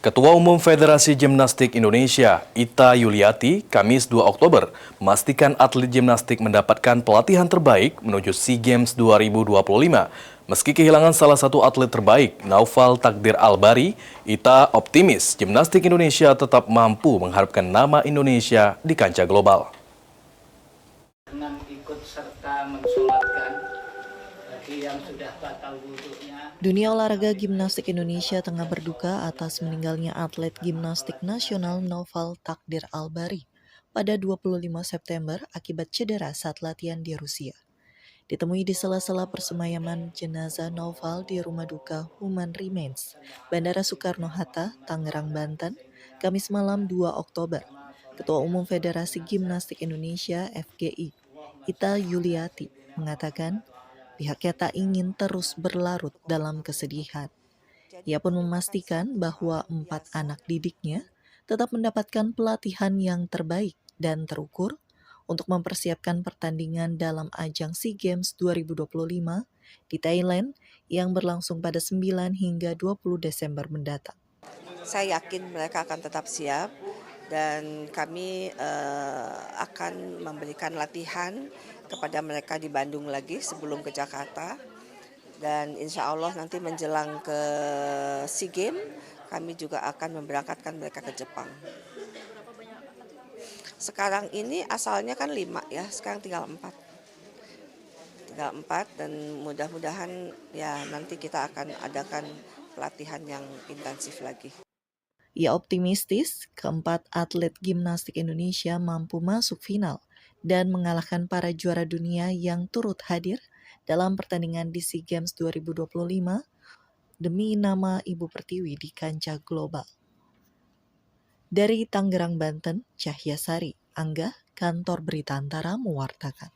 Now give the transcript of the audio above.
Ketua Umum Federasi Gimnastik Indonesia, Ita Yuliati, Kamis 2 Oktober, memastikan atlet gimnastik mendapatkan pelatihan terbaik menuju SEA Games 2025. Meski kehilangan salah satu atlet terbaik, Naufal Takdir Albari, Ita optimis gimnastik Indonesia tetap mampu mengharapkan nama Indonesia di kancah global. Dengan ikut serta mensolatkan bagi yang sudah batal wudhunya. Dunia olahraga gimnastik Indonesia tengah berduka atas meninggalnya atlet gimnastik nasional Naufal Takdir Albari pada 25 September akibat cedera saat latihan di Rusia. Ditemui di sela-sela persemayaman jenazah Naufal di Rumah Duka Human Remains, Bandara Soekarno-Hatta, Tangerang, Banten, Kamis malam 2 Oktober. Ketua Umum Federasi Gimnastik Indonesia (FGI), Ita Yuliati, mengatakan pihaknya tak ingin terus berlarut dalam kesedihan. Ia pun memastikan bahwa 4 anak didiknya tetap mendapatkan pelatihan yang terbaik dan terukur untuk mempersiapkan pertandingan dalam ajang SEA Games 2025 di Thailand yang berlangsung pada 9 hingga 20 Desember mendatang. Saya yakin mereka akan tetap siap dan kami akan memberikan latihan kepada mereka di Bandung lagi sebelum ke Jakarta. Dan insya Allah nanti menjelang ke SEA Games, kami juga akan memberangkatkan mereka ke Jepang. Sekarang ini asalnya kan 5 ya, sekarang tinggal 4. Tinggal 4 dan mudah-mudahan ya nanti kita akan adakan pelatihan yang intensif lagi. Ia optimistis keempat atlet gimnastik Indonesia mampu masuk final dan mengalahkan para juara dunia yang turut hadir dalam pertandingan di SEA Games 2025 demi nama Ibu Pertiwi di kancah global. Dari Tangerang, Banten, Cahya Sari, Angga, Kantor Berita Antara mewartakan.